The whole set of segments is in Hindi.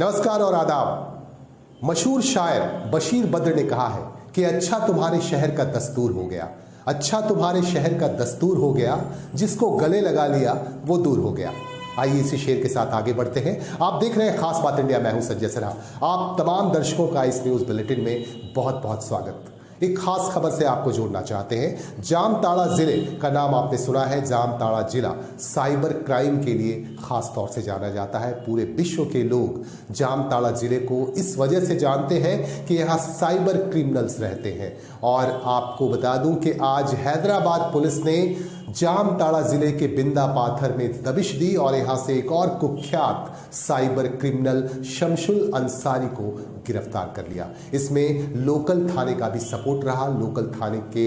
नमस्कार और आदाब। मशहूर शायर बशीर बद्र ने कहा है कि अच्छा तुम्हारे शहर का दस्तूर हो गया, अच्छा तुम्हारे शहर का दस्तूर हो गया, जिसको गले लगा लिया वो दूर हो गया। आइए इसी शेर के साथ आगे बढ़ते हैं। आप देख रहे हैं खास बात इंडिया, मैं हूं संजय सिन्हा। आप तमाम दर्शकों का इस न्यूज बुलेटिन में बहुत बहुत स्वागत। एक खास खबर से आपको जोड़ना चाहते हैं। जामताड़ा जिले का नाम आपने सुना है। जामताड़ा जिला साइबर क्राइम के लिए खास तौर से जाना जाता है। पूरे विश्व के लोग जामताड़ा जिले को इस वजह से जानते हैं कि यहाँ साइबर क्रिमिनल्स रहते हैं। और आपको बता दूं कि आज हैदराबाद पुलिस ने जामताड़ा जिले के बिंदा पाथर में दबिश दी और यहां से एक और कुख्यात साइबर क्रिमिनल शमशुल अंसारी को गिरफ्तार कर लिया। इसमें लोकल थाने का भी सपोर्ट रहा। लोकल थाने के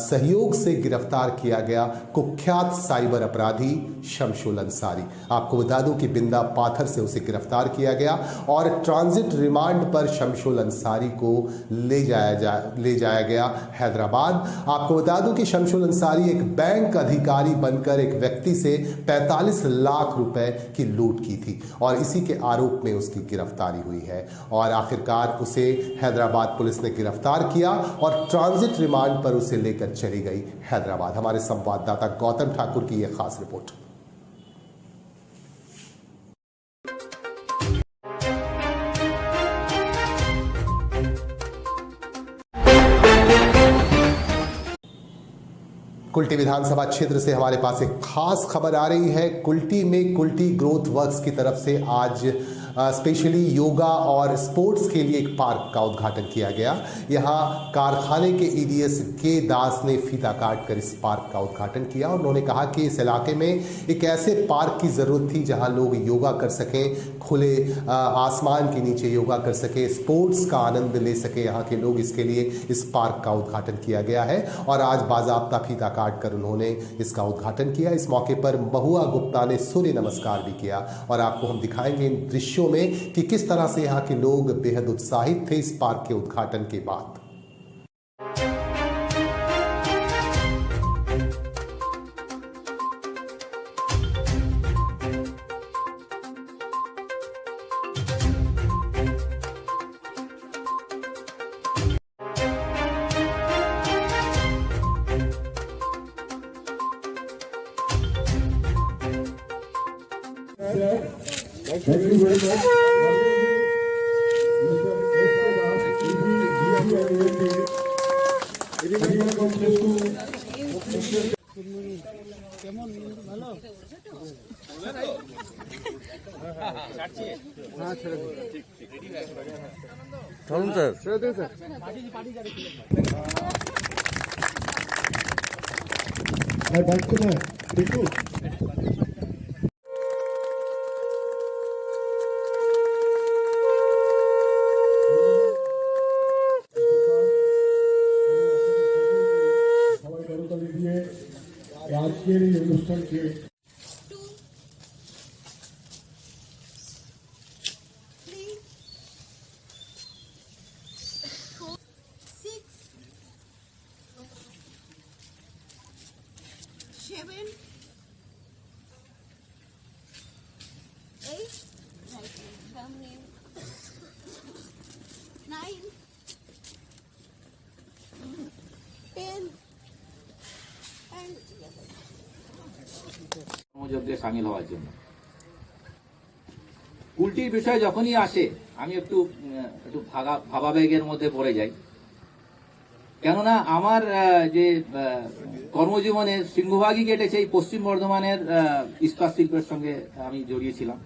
सहयोग से गिरफ्तार किया गया कुख्यात साइबर अपराधी शमशुल अंसारी। आपको बता दूं कि बिंदा पाथर से उसे गिरफ्तार किया गया और ट्रांजिट रिमांड पर शमशुल अंसारी को ले जाया गया हैदराबाद। आपको बता दूं कि शमशुल अंसारी एक बैंक अधिकारी बनकर एक व्यक्ति से 45 लाख रुपए की लूट की थी और इसी के आरोप में उसकी गिरफ्तारी हुई है। और आखिरकार उसे हैदराबाद पुलिस ने गिरफ्तार किया और ट्रांजिट रिमांड पर उसे लेकर चली गई हैदराबाद। हमारे संवाददाता गौतम ठाकुर की यह खास रिपोर्ट। कुल्टी विधानसभा क्षेत्र से हमारे पास एक खास खबर आ रही है। कुल्टी में कुल्टी ग्रोथ वर्क्स की तरफ से आज स्पेशली योगा और स्पोर्ट्स के लिए एक पार्क का उद्घाटन किया गया। यहाँ कारखाने के ईडीएस के दास ने फीता काट कर इस पार्क का उद्घाटन किया और उन्होंने कहा कि इस इलाके में एक ऐसे पार्क की ज़रूरत थी जहाँ लोग योगा कर सकें, खुले आसमान के नीचे योगा कर सकें, स्पोर्ट्स का आनंद ले सके यहाँ के लोग। इसके लिए इस पार्क का उद्घाटन किया गया है और आज बाजाब्ता फीता काट कर उन्होंने इसका उद्घाटन किया। इस मौके पर महुआ गुप्ता ने सूर्य नमस्कार भी किया और आपको हम दिखाएंगे इन दृश्यों में कि किस तरह से यहाँ के लोग बेहद उत्साहित थे इस पार्क के उद्घाटन के बाद। Thank you very much. आज के অনুষ্ঠান के সামিল হওয়ার জন্য কুলটির বিষয় যখনই আসে আমি একটু ভাবাবেগের মধ্যে পড়ে যাই। কেননা আমার যে কর্মজীবনের সিংহভাগই কেটেছে এই পশ্চিম বর্ধমানের ইস্পাত শিল্পের সঙ্গে আমি জড়িয়েছিলাম।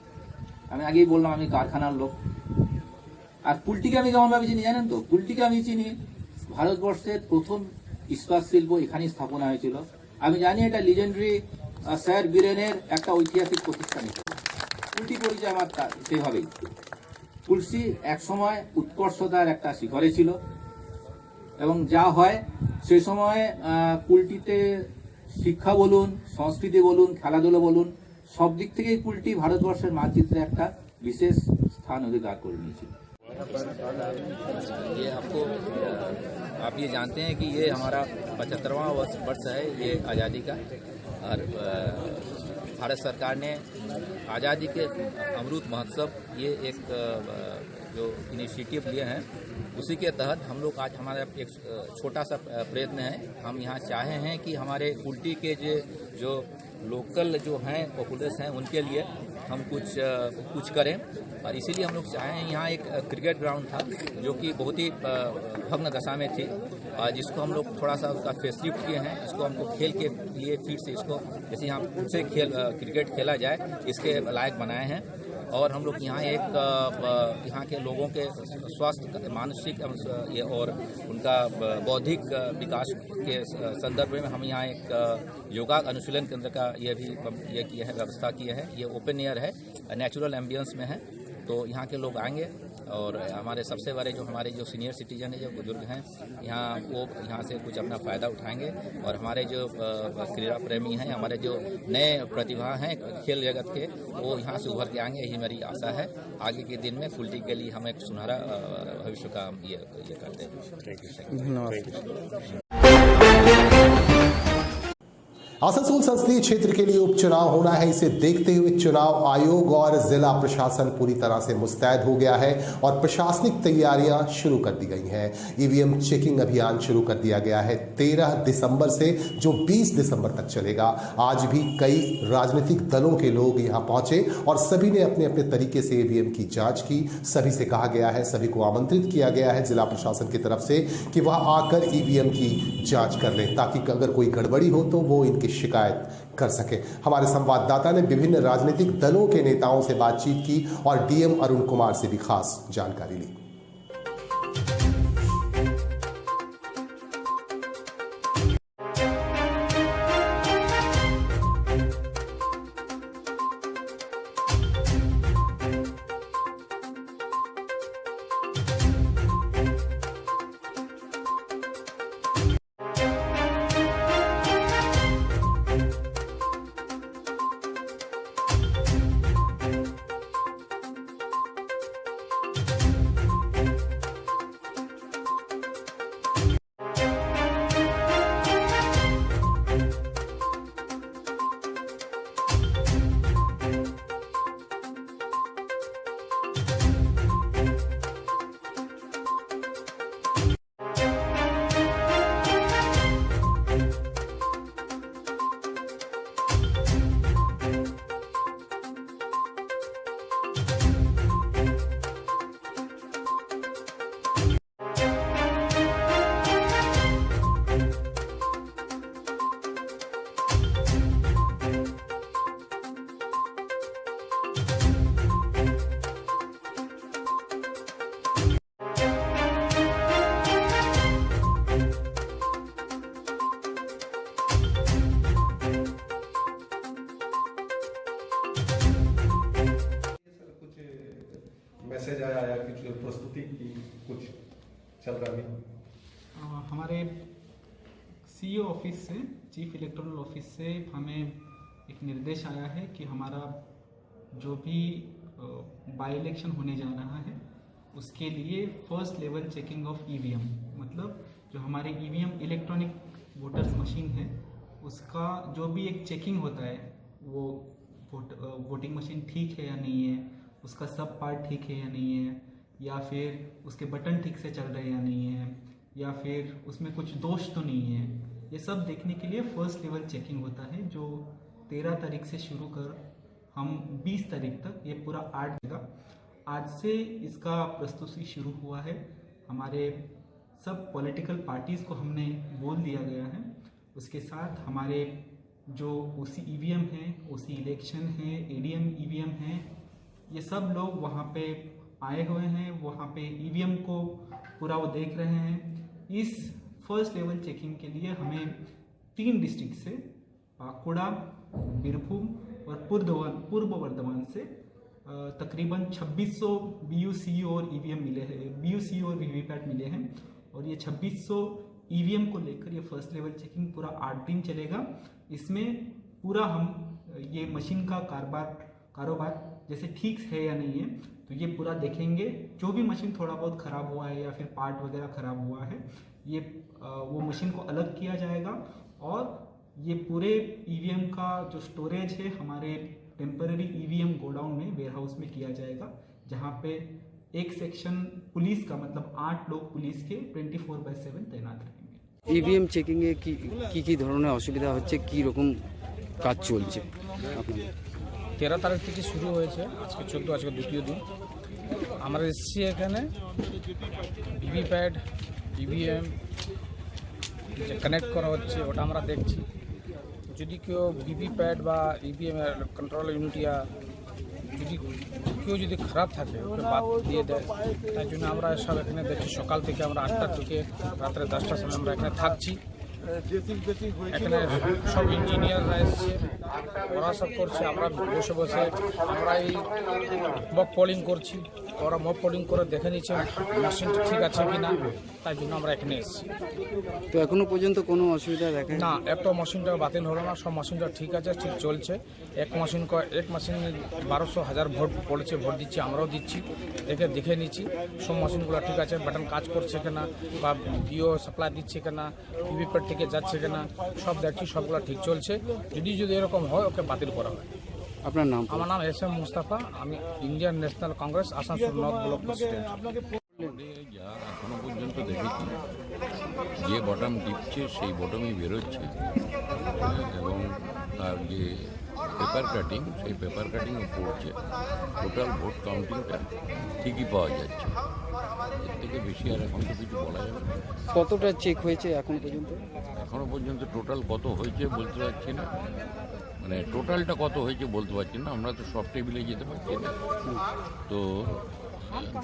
আমি আগেই বললাম আমি কারখানার লোক। আর কুলটিকে আমি কেমন ভাবে চিনি জানেন তো? কুলটিকে আমি চিনি ভারতবর্ষের প্রথম ইস্পাত শিল্প এখানেই স্থাপনা হয়েছিল। আমি জানি এটা লিজেন্ডারি স্যার বীরেনের একটা ঐতিহাসিক প্রতিষ্ঠান। কুলটি পরিচয় আমার সেভাবেই। কুলসি একসময় উৎকর্ষতার একটা শিখরে ছিল এবং যা হয় সে সময় কুলটিতে শিক্ষা বলুন, সংস্কৃতি বলুন, খেলাধুলো বলুন, সব দিক থেকেই কুলটি ভারতবর্ষের মানচিত্রে একটা বিশেষ স্থান অধিকার করে নিয়েছিল। ये आपको आप ये जानते हैं कि ये हमारा 75वां वर्ष है ये आज़ादी का। और भारत सरकार ने आज़ादी के अमृत महोत्सव ये एक जो इनिशिएटिव लिए हैं, उसी के तहत हम लोग आज हमारा एक छोटा सा प्रयत्न है। हम यहाँ चाहे हैं कि हमारे कुल्टी के जो लोकल जो हैं पॉपुलर्स हैं उनके लिए हम कुछ करें, और इसीलिए हम लोग चाहे हैं। यहाँ एक क्रिकेट ग्राउंड था जो कि बहुत ही भग्न दशा में थी, जिसको हम लोग थोड़ा सा उसका फेसलिफ्ट किए हैं। इसको हमको खेल के लिए फिर से इसको जैसे यहाँ फिर से क्रिकेट खेला जाए इसके लायक बनाए हैं। और हम लोग यहाँ यहाँ के लोगों के स्वास्थ्य, मानसिक और उनका बौद्धिक विकास के संदर्भ में हम यहाँ एक योगा अनुशीलन केंद्र का ये किया है, व्यवस्था की है। ये ओपन एयर है, नेचुरल एम्बियंस में है, तो यहाँ के लोग आएंगे। और हमारे सबसे बड़े हमारे जो सीनियर सिटीजन है, जो बुजुर्ग हैं, वो यहाँ से कुछ अपना फ़ायदा उठाएंगे। और हमारे जो क्रीड़ा प्रेमी हैं, हमारे जो नए प्रतिभा हैं खेल जगत के, वो यहाँ से उभर के आएंगे, यही मेरी आशा है। आगे के दिन में कुल्टी के लिए हम एक सुनहरा भविष्य का हम ये करते हैं। धन्यवाद। आसनसोल संसदीय क्षेत्र के लिए उपचुनाव होना है। इसे देखते हुए चुनाव आयोग और जिला प्रशासन पूरी तरह से मुस्तैद हो गया है और प्रशासनिक तैयारियां शुरू कर दी गई हैं। ईवीएम चेकिंग अभियान शुरू कर दिया गया है 13 दिसंबर से, जो 20 दिसंबर तक चलेगा। आज भी कई राजनीतिक दलों के लोग यहां पहुंचे और सभी ने अपने अपने तरीके से ईवीएम की जांच की। सभी से कहा गया है, सभी को आमंत्रित किया गया है जिला प्रशासन की तरफ से कि वह आकर ईवीएम की जांच कर लें, ताकि अगर कोई गड़बड़ी हो तो वो इनकी शिकायत कर सके। हमारे संवाददाता ने विभिन्न राजनीतिक दलों के नेताओं से बातचीत की और डीएम अरुण कुमार से भी खास जानकारी ली। मैसेज आया या कुछ प्रस्तुति की कुछ चल रहा है? हमारे सीईओ ऑफिस से, चीफ इलेक्टोरल ऑफिस से हमें एक निर्देश आया है कि हमारा जो भी बाई इलेक्शन होने जा रहा है उसके लिए first level checking of EVM, मतलब जो हमारे ईवीएम इलेक्ट्रॉनिक वोटर्स मशीन है उसका जो भी एक चेकिंग होता है, वो वोटिंग मशीन ठीक है या नहीं है, उसका सब पार्ट ठीक है या नहीं है, या फिर उसके बटन ठीक से चल रहे हैं या नहीं है, या फिर उसमें कुछ दोष तो नहीं है, ये सब देखने के लिए फर्स्ट लेवल चेकिंग होता है, जो 13 तारीख से शुरू कर हम 20 तारीख तक ये पूरा 8 देगा। आज से इसका प्रस्तुति शुरू हुआ है। हमारे सब पॉलिटिकल पार्टीज़ को हमने बोल दिया गया है। उसके साथ हमारे जो ओसी ईवीएम हैं, ओसी इलेक्शन है, एडीएम ईवीएम हैं, ये सब लोग वहाँ पे आए हुए हैं, वहाँ पे ईवीएम को पूरा वो देख रहे हैं। इस फर्स्ट लेवल चेकिंग के लिए हमें 3 डिस्ट्रिक्ट से, बांकुड़ा, बीरभूम और पूर्व वर्धमान से तकरीबन 2600 बीयूसी और ईवीएम मिले हैं, बीयूसी और वीवीपैट मिले हैं। और ये 2600 ईवीएम को लेकर ये फर्स्ट लेवल चेकिंग पूरा 8 दिन चलेगा। इसमें पूरा हम ये मशीन का कारोबार जैसे ठीक है या नहीं है, तो ये पूरा देखेंगे। जो भी मशीन थोड़ा बहुत ख़राब हुआ है या फिर पार्ट वगैरह ख़राब हुआ है, ये वो मशीन को अलग किया जाएगा और ये पूरे ईवीएम का जो स्टोरेज है हमारे टेम्पररी ईवीएम गोडाउन में वेयर हाउस में किया जाएगा, जहाँ पे एक सेक्शन पुलिस का मतलब 8 लोग पुलिस के 24/7 तैनात रहेंगे। ইভিএম চেকিংয়ে কি ধরনের অসুবিধা হচ্ছে, কি রকম কাজ চলছে আপনাদের? 13 তারিখ থেকে শুরু হয়েছে, আজকে 14, আজকে দ্বিতীয় দিন। আমরা এসেছি এখানে ভিভিপ্যাট ইভিএম যে কানেক্ট করা হচ্ছে ওটা আমরা দেখছি। যদি কেউ ভিভিপ্যাট বা ইভিএম কন্ট্রোল ইউনিট या যদি কেউ যদি খারাপ থাকে ওকে বাদ দিয়ে দেয়, তাই জন্য আমরা সব এখানে দেখছি। সকাল থেকে আমরা 8টা থেকে রাত্রে 10টার সময় আমরা এখানে থাকছি। এখানে সব ইঞ্জিনিয়াররা এসছে, ওরা সব করছে। আমরা বসে বসে আমরা এই মক পোলিং করছি, ওরা মক পোলিং করে দেখে নিচ্ছে মেশিনটা ঠিক আছে কি না, তাই জন্য আমরা এখানে এসেছি। তো এখনো পর্যন্ত কোনো অসুবিধা দেখা না, একটা মেশিনটা বাতিল হলো না, সব মেশিনটা ঠিক আছে, ঠিক চলছে। এক মেশিন 1200-1000 ভোট পড়েছে, ভোট দিচ্ছি, আমরাও দিচ্ছি, দেখে নিচ্ছি সব মেশিনগুলো ঠিক আছে, বাটন কাজ করছে কিনা বা বিও সাপ্লাই দিচ্ছে কিনা, ভিভিপ্যাট থেকে যাচ্ছে কিনা সব দেখছি, সবগুলো ঠিক চলছে। যদি এরকম হয় ওকে বাতিল করা হয়। আপনার নাম? আমার নাম SM মুস্তাফা, আমি Indian national Congress Asansol north block president. যা এখনো পর্যন্ত দেখেছি, যে বটম টিপছে সেই বটমই বেরোচ্ছে, এবং তার যে পেপার কাটিং সেই পেপার কাটিংও পড়ছে। টোটাল ভোট কাউন্টিংটা ঠিকই পাওয়া যাচ্ছে। এর থেকে বেশি আর এখন তো কিছু বলা যাবে না। কতটা চেক হয়েছে এখনো পর্যন্ত? এখনো পর্যন্ত টোটাল কত হয়েছে বলতে পারছি না, মানে টোটালটা কত হয়েছে বলতে পারছি না, আমরা তো সব টেবিলে যেতে পারছি না। তো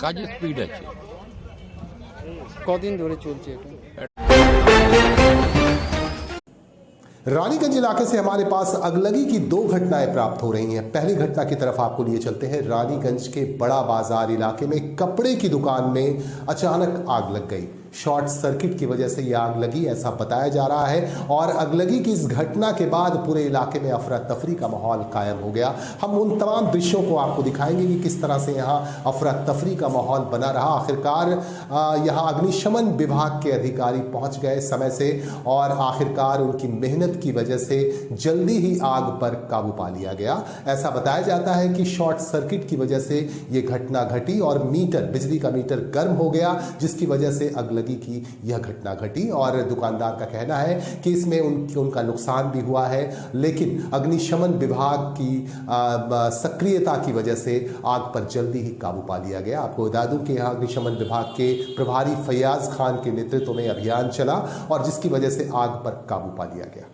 কাজের স্পিড আছে। কদিন ধরে চলছে এটা? रानीगंज इलाके से हमारे पास अगलगी की 2 घटनाएं प्राप्त हो रही हैं। पहली घटना की तरफ आपको लिए चलते हैं। रानीगंज के बड़ा बाजार इलाके में कपड़े की दुकान में अचानक आग लग गई। शॉर्ट सर्किट की वजह से यह आग लगी, ऐसा बताया जा रहा है। और अगलगी की इस घटना के बाद पूरे इलाके में अफरा तफरी का माहौल कायम हो गया। हम उन तमाम दृश्यों को आपको दिखाएंगे कि किस तरह से यहाँ अफरा तफरी का माहौल बना रहा। आखिरकार यहाँ अग्निशमन विभाग के अधिकारी पहुँच गए समय से, और आखिरकार उनकी मेहनत की वजह से जल्दी ही आग पर काबू पा लिया गया। ऐसा बताया जाता है कि शॉर्ट सर्किट की वजह से ये घटना घटी और बिजली का मीटर गर्म हो गया, जिसकी वजह से अगलगी की यह घटना घटी। और दुकानदार का कहना है कि इसमें उनका नुकसान भी हुआ है, लेकिन अग्निशमन विभाग की सक्रियता की वजह से आग पर जल्दी ही काबू पा लिया गया। आपको बता दूं कि यहाँ अग्निशमन विभाग के प्रभारी फैयाज खान के नेतृत्व में अभियान चला, और जिसकी वजह से आग पर काबू पा लिया गया।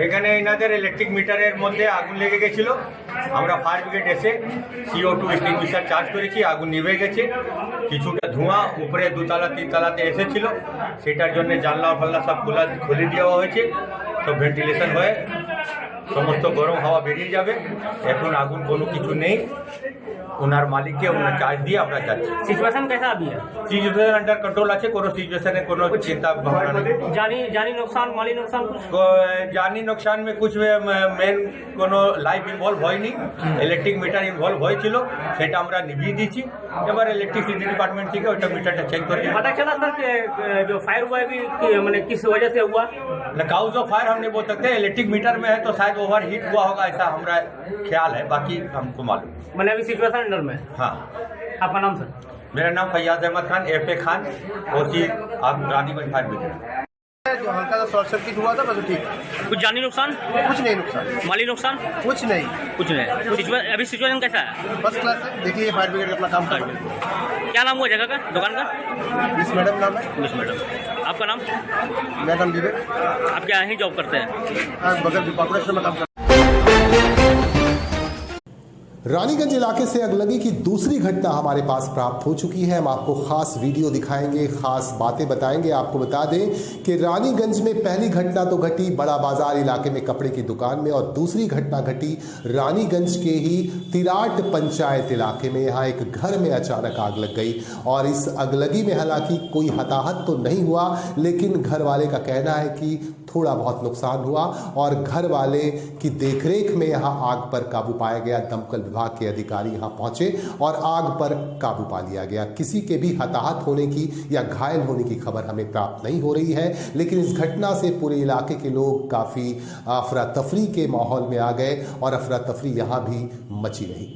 এখানে এনাদের ইলেকট্রিক মিটারের মধ্যে আগুন লেগে গেছিল। আমরা ফায়ার ব্রিগেড এসে CO2 এক্সটিংগুইশার চার্জ করেছি, আগুন নিভে গেছে। কিছুটা ধোঁয়া উপরে 2তলা 3তলাতে এসেছিল, সেটার জন্য জানলা ফাল্লা সব খুলে দেওয়া হয়েছে, সব ভেন্টিলেশন হয়ে সমস্ত গরম হাওয়া বেরিয়ে যাবে। এখন আগুন কোনো কিছু নেই, ওনার মালিককে ওনার চার্জ দিয়ে আমরা যাচ্ছি। सिचुएशन कैसा अभी है? সিচুয়েশন আন্ডার কন্ট্রোল আছে, কোনো সিচুएशन কোনো चिंता भावना नहीं। जानी नुकसान माली नुकसान कुछ? জানি नुकसान में कुछ মেন কোনো লাইফ ইনভলভ হয়নি। ইলেকট্রিক মিটার ইনভলভ হয়েছিল, সেটা আমরা নিভিয়ে দিয়েছি। এবার ইলেকট্রিসিটি ডিপার্টমেন্ট থেকে ওইটা মিটারটা চেক করে दिया। पता चला सर कि जो फायर हुआ है मैंने किस वजह से हुआ? काउज ऑफ फायर हम नहीं बोल सकते, इलेक्ट्रिक मीटर में है तो शायद ओवर हीट हुआ होगा, ऐसा हमारा ख्याल है, बाकी हमको मालूम। मैंने अभी सिचुएशन अंडर में। हाँ, आपका नाम सर? मेरा नाम फैयाज अहमद खान, FA खान, ओसी आप रानीगंज फायर ब्रिगेड। जो हल्का सा शॉर्ट सर्किट हुआ था बस ठीक, कुछ जानी नुकसान? कुछ नहीं नुकसान, माली नुकसान? कुछ नहीं, कुछ नहीं। अभी सिचुएशन कैसा है? फर्स्ट क्लास है। देखिए फायर ब्रिगेड अपना काम कर रहे हैं। क्या नाम हुआ जगह का, दुकान का? मिस मैडम नाम है। Miss madam. आपका नाम? मेरा नाम विवेक, आप क्या यहीं जॉब करते हैं? बगल कॉर्पोरेशन में काम करता हूं। रानीगंज इलाके से अगलगी की दूसरी घटना हमारे पास प्राप्त हो चुकी है। हम आपको खास वीडियो दिखाएंगे, खास बातें बताएंगे। आपको बता दें कि रानीगंज में पहली घटना तो घटी बड़ा बाजार इलाके में कपड़े की दुकान में, और दूसरी घटना घटी रानीगंज के ही तिराट पंचायत इलाके में। यहाँ एक घर में अचानक आग लग गई और इस अगलगी में हालांकि कोई हताहत तो नहीं हुआ, लेकिन घर वाले का कहना है कि थोड़ा बहुत नुकसान हुआ और घर वाले की देखरेख में यहाँ आग पर काबू पाया गया। दमकल विभाग के अधिकारी यहाँ पहुंचे और आग पर काबू पा लिया गया। किसी के भी हताहत होने की या घायल होने की खबर हमें प्राप्त नहीं हो रही है, लेकिन इस घटना से पूरे इलाके के लोग काफ़ी अफरा तफरी के माहौल में आ गए और अफरा तफरी यहाँ भी मची रही।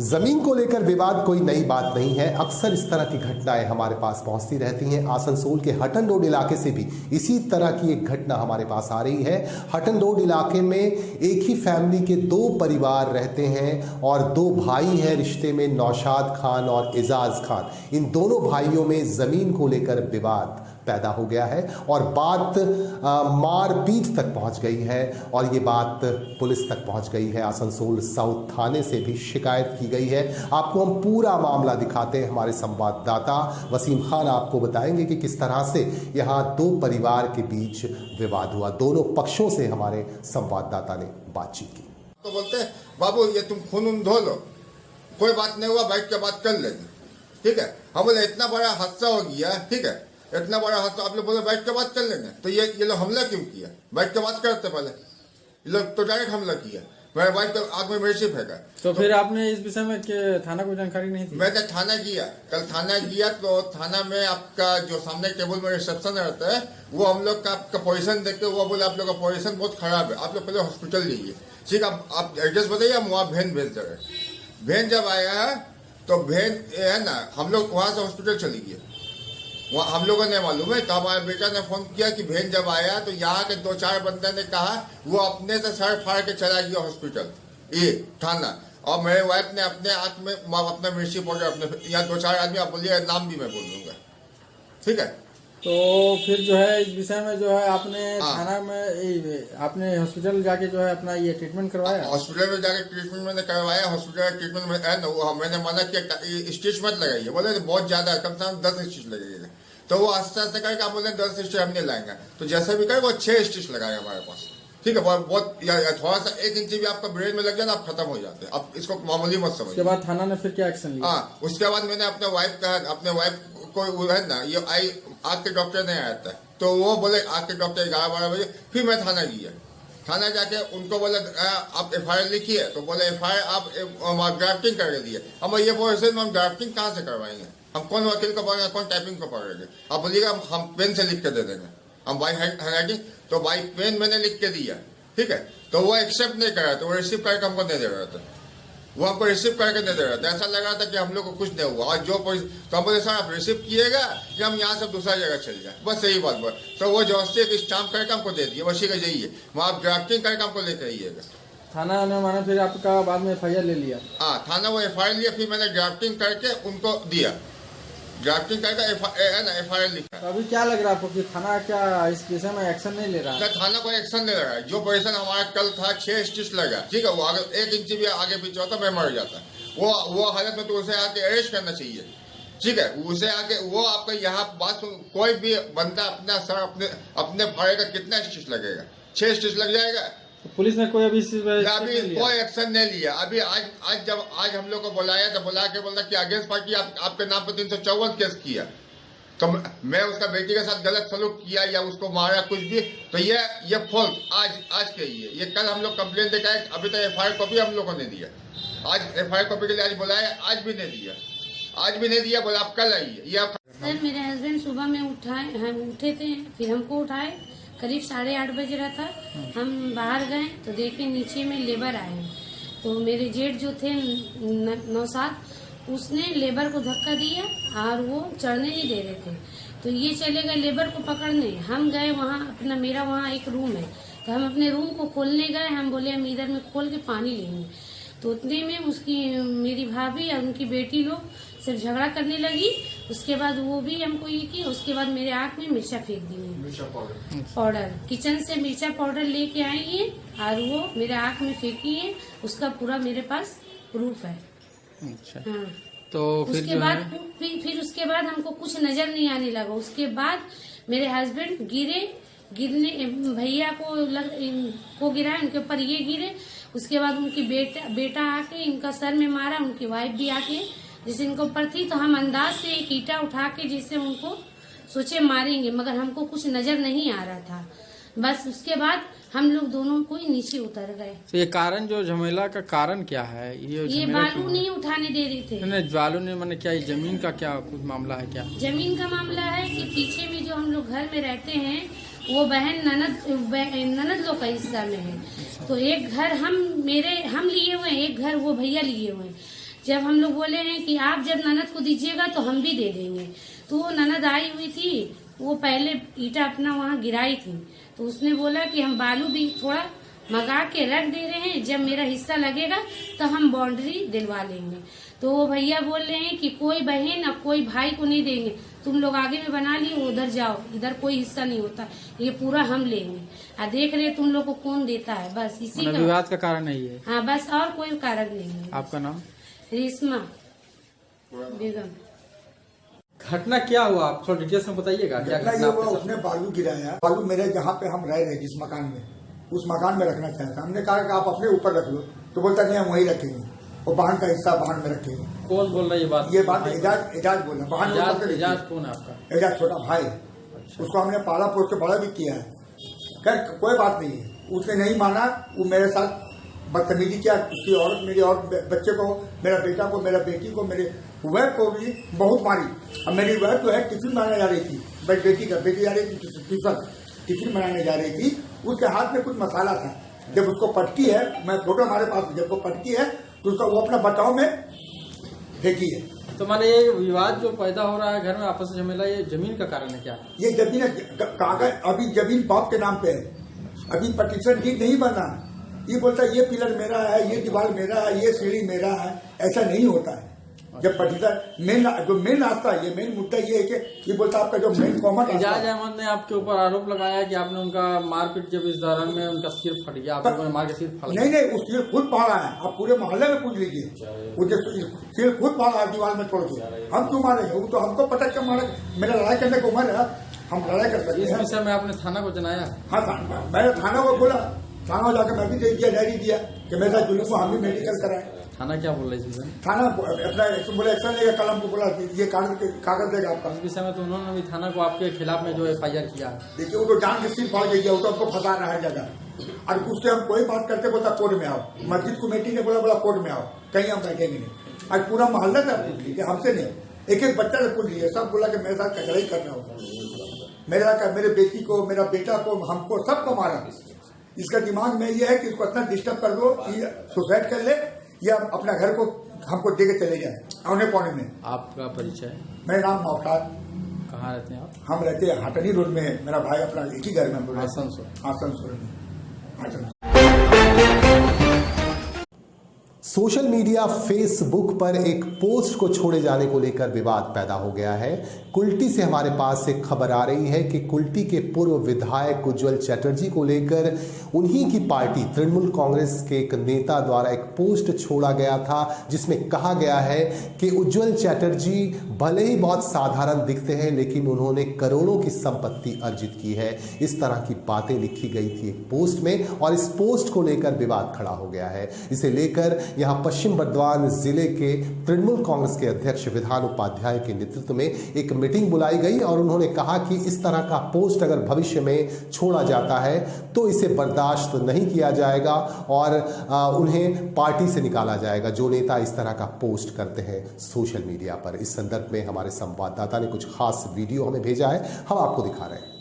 जमीन को लेकर विवाद कोई नई बात नहीं है। अक्सर इस तरह की घटनाएं हमारे पास पहुंचती रहती हैं। आसनसोल के हटन रोड इलाके से भी इसी तरह की एक घटना हमारे पास आ रही है। हटन रोड इलाके में एक ही फैमिली के दो परिवार रहते हैं और दो भाई हैं रिश्ते में, नौशाद खान और एजाज खान। इन दोनों भाइयों में जमीन को लेकर विवाद पैदा हो गया है और बात मारपीट तक पहुंच गई है और ये बात पुलिस तक पहुंच गई है। आसनसोल साउथ थाने से भी शिकायत की गई है। आपको हम पूरा मामला दिखाते हैं। हमारे संवाददाता वसीम खान आपको बताएंगे कि किस तरह से यहाँ दो परिवार के बीच विवाद हुआ। दोनों पक्षों से हमारे संवाददाता ने बातचीत की। तो बोलते बाबू ये तुम खून धो लो, कोई बात नहीं हुआ, बैठ के बात कर लेंगे, ठीक है। हम बोले इतना बड़ा हादसा हो गया, ठीक है, इतना बड़ा हादसा, आप लोग बोले बैठ के बात कर लेंगे, तो ये लोग हमला क्यों किया? बैठ के बात करते पहले, ये लोग तो डायरेक्ट हमला किया। मेरे बाइक तो आग में मेरे से फेंका। तो फिर आपने इस विषय में थाना को जानकारी नहीं दी? मैंने थाना किया, कल थाना किया, तो थाना में आपका जो सामने टेबल में रिसेप्शन रहता है वो हम लोग का आपका पोजीशन देख के वो बोले आप लोग का पोजीशन बहुत खराब है, आप लोग पहले हॉस्पिटल जाइए, ठीक है, आप एड्रेस बताइए, हम वहाँ वैन भेज दे रहे। वैन जब आया है तो वैन है ना, हम लोग वहाँ से हॉस्पिटल चली गए। वो हम लोगों ने मालूम है। तो हमारे बेटा ने फोन किया कि बहन जब आया तो यहाँ के 2-4 बंदे ने कहा वो अपने से सर फाड़ के चला गया हॉस्पिटल, ये थाना। और मेरे वाइफ ने अपने हाथ में अपना मिर्ची पाउडर अपने यहाँ 2-4 आदमी, आप बोलिए नाम भी मैं बोल दूंगा, ठीक है। तो फिर जो है इस विषय में जो है आपने थाना में आपने हॉस्पिटल जाके जो है अपना ये ट्रीटमेंट करवाया? हॉस्पिटल में जाके ट्रीटमेंट मैंने करवाया। हॉस्पिटल ट्रीटमेंट में है ना, मैंने मना किया स्टिच मत लगाइए, बोले बहुत ज्यादा है, कम से कम 10 स्टिच लगेगा। तो वो आस्ते आस्ते करके आप बोले 10 स्टिच हम नहीं लाएंगे, तो जैसे भी करे वो 6 स्टिच लगाएगा हमारे पास, ठीक है। बहुत थोड़ा सा 1 इंच भी आपका ब्रेन में लग जाए ना, आप खत्म हो जाते हैं। अब इसको मामूली मत समझिए। उसके बाद थाना ने फिर क्या एक्शन लिया? हाँ, उसके बाद मैंने अपने वाइफ को है ना, ये आँख के डॉक्टर नहीं आया था, तो वो बोले आँख के डॉक्टर 11-12 बजे। फिर मैं थाना गया, थाना जाके उनको बोले आप FIR लिखिए, तो बोले FIR आप ड्राफ्टिंग करके दिए। अब ये बोल रहे हम ड्राफ्टिंग कहाँ से करवाएंगे, हम कौन वकील को पढ़ेंगे, कौन टाइपिंग को पढ़ेंगे। आप बोलिएगा हम पेन से लिख के दे देंगे, हम बाई हैंडराइटिंग, तो बाई पेन मैंने लिख के दिया, ठीक है। तो वो एक्सेप्ट नहीं कर रहा था, वो रिसीव करके हमको नहीं दे रहा था, वो हमको रिसीव करके नहीं दे रहा था। ऐसा लग रहा था कि हम लोग को कुछ नहीं हुआ। और जो तो हम बोले सर आप रिसीव किएगा कि हम यहाँ से दूसरा जगह चल जाए, बस यही बात बोल। तो वो जो एक स्टाम्प करके हमको दे दिया, वही का जाइए वहाँ आप ड्राफ्टिंग करके हमको लेकर आइएगा। थाना ने माना फिर आपका बाद में FIR ले लिया? हाँ, थाना वो FIR लिया, फिर मैंने ड्राफ्टिंग करके उनको दिया, ड्राफ्टिंग करके FIR लिखा। तो अभी क्या लग रहा है आपको कि थाना क्या इस विषय में एक्शन नहीं ले रहा है? थाना कोई एक्शन नहीं ले रहा है। जो पोजीशन हमारा कल था 6 स्टिच लगा, ठीक है, वो अगर 1 इंच भी आगे पीछे होता मैं मर जाता। वो हालत में तो उसे आके अरेस्ट करना चाहिए, ठीक है। उसे आके वो आपका यहाँ बात कोई भी बंदा अपना सर अपने फाड़ेगा, कितना स्टिच लगेगा? 6 स्टिच लग जाएगा। तो पुलिस ने कोई अभी कोई एक्शन नहीं लिया। अभी आज हम लोग को बुलाया तो बुला के बोला कि अगेंस्ट पार्टी आपके नाम पर 354 केस किया, तो मैं उसका बेटी के साथ गलत सलूक किया या उसको मारा कुछ भी, तो ये फॉल्ट आज के ही है। ये कल हम लोग कंप्लेंट देकर आए, अभी तक FIR कॉपी हम लोगों ने दिया। आज FIR कॉपी के लिए आज बुलाया, आज भी नहीं दिया, बोला आप कल आइए। ये सर मेरे हस्बैंड सुबह में उठे थे, फिर हमको उठाए, करीब 8:30 बज रहा था। हम बाहर गए तो देखे नीचे में लेबर आए हैं, तो मेरे जेठ जो थे नौशाद, उसने लेबर को धक्का दिया और वो चढ़ने नहीं दे रहे थे, तो ये चले गए लेबर को पकड़ने। हम गए वहाँ मेरा वहाँ एक रूम है, तो हम अपने रूम को खोलने गए। हम बोले हम इधर में खोल के पानी लेंगे, तो उतने में मेरी भाभी और उनकी बेटी लोग सिर्फ झगड़ा करने लगी। उसके बाद वो भी हमको ये की, उसके बाद मेरे आँख में मिर्चा फेंक दी, पाउडर किचन से मिर्चा पाउडर लेके आई है और वो मेरे आँख में फेंकी है। उसका पूरा मेरे पास प्रूफ है। अच्छा। हाँ। तो उसके बाद फिर उसके बाद हमको कुछ नजर नहीं आने लगा। उसके बाद मेरे हस्बैंड गिरने भैया को गिराए, उनके ऊपर ये गिरे। उसके बाद उनकी बेटा आके इनका सर में मारा, उनकी वाइफ भी आके जैसे इनको ऊपर थी, तो हम अंदाज से एक ईंटा उठा के जैसे उनको सोचे मारेंगे, मगर हमको कुछ नजर नहीं आ रहा था। बस उसके बाद हम लोग दोनों को ही नीचे उतर गए। तो ये कारण जो झमेला का कारण क्या है? ये बालू नहीं उठाने दे रहे थे। नहीं, बालू नहीं, मैंने क्या जमीन का क्या कुछ मामला है? क्या जमीन का मामला है कि पीछे में जो हम लोग घर में रहते हैं वो बहन ननद लोग का हिस्सा में है, तो एक घर हम लिए हुए हैं, एक घर वो भैया लिए हुए हैं। जब हम लोग बोले हैं कि आप जब ननद को दीजिएगा तो हम भी दे देंगे, तो वो ननद आई हुई थी, वो पहले ईंटा अपना वहाँ गिराई थी, तो उसने बोला कि हम बालू भी थोड़ा मंगा के रख दे रहे हैं, जब मेरा हिस्सा लगेगा तो हम बाउंड्री दिलवा लेंगे। तो वो भैया बोल रहे हैं कि कोई बहन और कोई भाई को नहीं देंगे, तुम लोग आगे में बना लिए, उधर जाओ, इधर कोई हिस्सा नहीं होता, ये पूरा हम लेंगे। और देख रहे तुम लोग को कौन देता है, बस इसी का विवाद का कारण नहीं है। हाँ, बस और कोई कारण नहीं है। आपका नाम? रेशमा बेगम। घटना क्या हुआ, आप थोड़ा डिटेल्स में बताइएगा। क्या घटना ये हुआ, उसने बालू गिराया। बालू मेरे जहाँ पे हम रह रहे जिस मकान में, उस मकान में रखना चाहता। हमने कहा कि आप अपने ऊपर रख लो, तो बोलता नहीं हम वहीं रखेंगे, और वाहन का हिस्सा वाहन में रखेंगे। कौन बोल रहा है ये बात? एजाज बोल रहा है। एजाज कौन है आपका? एजाज छोटा भाई। अच्छा। उसको हमने पाला पोस के बड़ा भी किया है, खैर कोई बात नहीं है। उसने नहीं माना, वो मेरे साथ बदतमीजी किया। उसकी औरत, मेरी और बच्चे को, मेरा बेटा को, मेरा बेटी को, मेरे वाइफ को भी बहुत मारी। अब मेरी वाइफ जो है टिफिन बनाने जा रही थी, बेटी जा रही थी टिफिन बनाने जा रही थी, उसके हाथ में कुछ मसाला था। जब उसको पटकी है, मैं फोटो हमारे पास, जब वो पटकी है तो उसका वो अपना बचाव में फेंकी है। तो माने ये विवाद जो पैदा हो रहा है घर में आपस में झमेला, ये जमीन का कारण है क्या? ये जमीन कागज, अभी जमीन बाप के नाम पे है, अभी पटिशन डीड नहीं बना। ये बोलता है ये पिलर मेरा है, ये दीवार मेरा है, ये सीढ़ी मेरा है, ऐसा नहीं होता है। जब पटिशन मेन रास्ता है, ये मेन मुद्दा ये है कि ये बोलता है आपका जो मेन कॉमन। एजाज अहमद ने आपके ऊपर आरोप लगाया कि आपने उनका मारपीट, जब इस दौरान में उनका सिर फट गया, आप लोगों ने मार के सिर फाड़। नहीं, उस सिर खुद फाड़ा है, आप पूरे मोहल्ले में पूछ लीजिए, वो जो सिर खुद फाड़ा है दीवार में छोड़ के। हम क्यों मारेंगे? वो तो हमको पता क्या मारे, मेरा लड़ाई करने को मन है, हम लड़ाई कर सकते हैं। इस विषय में आपने थाना को जनाया? हाँ, मैंने थाना को बोला, थाना जाकर मैं भी दे दिया, डायरी दिया कि मेरे साथ जुलूस को हम भी मेडिकल कराए। थाना क्या बोल रहा है इस विषय? थाना अपना बोला एक्शन लेगा, कलम को बोला ये कागज देगा आपका। इस विषय में तो उन्होंने भी थाना को आपके खिलाफ में जो FIR किया। देखिए वो तो जान के सिर फाड़ गया, वो तो हमको फंसा रहा है जगह। और उससे हम कोई बात करते बोलता कोर्ट में आओ, मस्जिद कमेटी ने बोला कोर्ट में आओ, कहीं हम बैठेंगे नहीं। आज पूरा मोहल्ला से पूछ लीजिए, हमसे नहीं, एक बच्चा से पूछ लीजिए, सब बोला कि मेरे साथ कचरा ही करना होगा। मेरे बेटी को, मेरा बेटा को, हमको सबको मारा। इसका दिमाग में ये है कि इसको इतना डिस्टर्ब कर दो कि सुसाइड कर ले या अपना घर को हमको दे के चले जाए औने पौने में। आपका परिचय? मेरा नाम मोहताज। कहाँ रहते हैं आप? हम रहते हैं हाटनी रोड में, मेरा भाई अपना एक ही घर में। आसनसोल में। सोशल मीडिया फेसबुक पर एक पोस्ट को छोड़े जाने को लेकर विवाद पैदा हो गया है। कुल्टी से हमारे पास एक खबर आ रही है कि कुल्टी के पूर्व विधायक उज्जवल चटर्जी को लेकर उन्हीं की पार्टी तृणमूल कांग्रेस के एक नेता द्वारा एक पोस्ट छोड़ा गया था, जिसमें कहा गया है कि उज्जवल चटर्जी भले ही बहुत साधारण दिखते हैं, लेकिन उन्होंने करोड़ों की संपत्ति अर्जित की है। इस तरह की बातें लिखी गई थी एक पोस्ट में, और इस पोस्ट को लेकर विवाद खड़ा हो गया है। इसे लेकर यहां पश्चिम बर्धमान जिले के तृणमूल कांग्रेस के अध्यक्ष विधान उपाध्याय के नेतृत्व में एक मीटिंग बुलाई गई, और उन्होंने कहा कि इस तरह का पोस्ट अगर भविष्य में छोड़ा जाता है तो इसे बर्दाश्त नहीं किया जाएगा और उन्हें पार्टी से निकाला जाएगा, जो नेता इस तरह का पोस्ट करते हैं सोशल मीडिया पर। इस संदर्भ में हमारे संवाददाता ने कुछ खास वीडियो हमें भेजा है, हम आपको दिखा रहे हैं।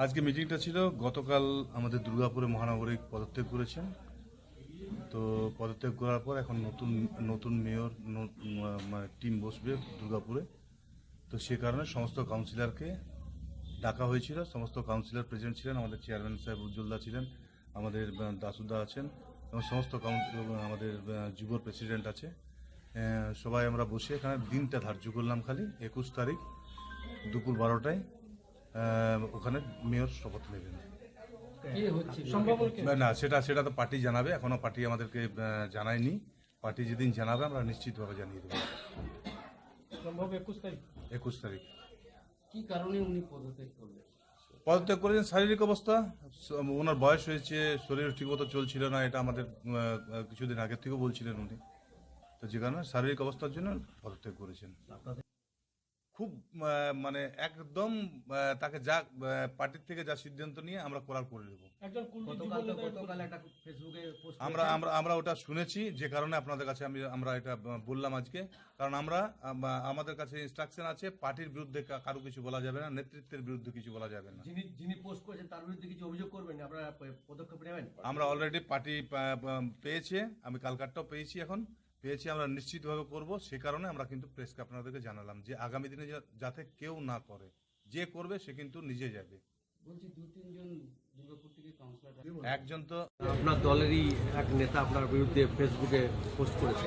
আজকে মিটিংটা ছিল গতকাল আমাদের দুর্গাপুরে মহানগরিক পদত্যাগ করেছেন। তো পদত্যাগ করার পর এখন নতুন মেয়র টিম বসবে দুর্গাপুরে। তো সে কারণে সমস্ত কাউন্সিলরকে ডাকা হয়েছিল। সমস্ত কাউন্সিলর প্রেজেন্ট ছিলেন, আমাদের চেয়ারম্যান সাহেব উজ্জ্বলদা ছিলেন, আমাদের দাসুদা আছেন এবং সমস্ত আমাদের যুব প্রেসিডেন্ট আছে। সবাই আমরা বসে এখানে দিনটা ধার্য করলাম, খালি 21 তারিখ দুপুর 12টায় ওখানে মেয়র শপথ নেবেন। না, সেটা তো পার্টি জানাবে, এখনো পার্টি আমাদেরকে জানায়নি। পার্টি যেদিন জানাবে আমরা নিশ্চিতভাবে জানিয়ে দেবো। 21 তারিখ। কি কারণে উনি পদত্যাগ করলেন? পদত্যাগ করেছেন শারীরিক অবস্থা, ওনার বয়স হয়েছে, শরীর ঠিকমতো চলছিল না, এটা আমাদের কিছুদিন আগের থেকেও বলছিলেন উনি। তো যে কারণে শারীরিক অবস্থার জন্য পদত্যাগ করেছেন। খুব মানে একদম তাকে যা পার্টির থেকে যা সিদ্ধান্ত নিয়ে আমরা করার করে দেবো। আমরা ওটা শুনেছি, যে কারণে আপনাদের কাছে আমরা এটা বললাম আজকে। কারণ আমাদের কাছে ইনস্ট্রাকশন আছে, পার্টির বিরুদ্ধে কারো কিছু বলা যাবে না, নেতৃত্বের বিরুদ্ধে কিছু বলা যাবে না। যিনি পোস্ট করেছেন তার বিরুদ্ধে কিছু অভিযোগ করবেন, আপনারা পদক্ষেপ নেবেন? আমরা অলরেডি পার্টি পেয়েছে, আমি কালকারটাও পেয়েছি, আমরা নিশ্চিতভাবে করব। সে কারণে আমরা কিন্তু প্রেসকে আপনাদেরকে জানালাম যে আগামী দিনে যাতে কেউ না করে, যে করবে সে কিন্তু নিজে যাবে। বলছি 2-3 জন দুর্গাপুর থেকে কাউন্সিলর, একজন তো আপনার দলেরই এক নেতা আপনার বিরুদ্ধে ফেসবুকে পোস্ট করেছে।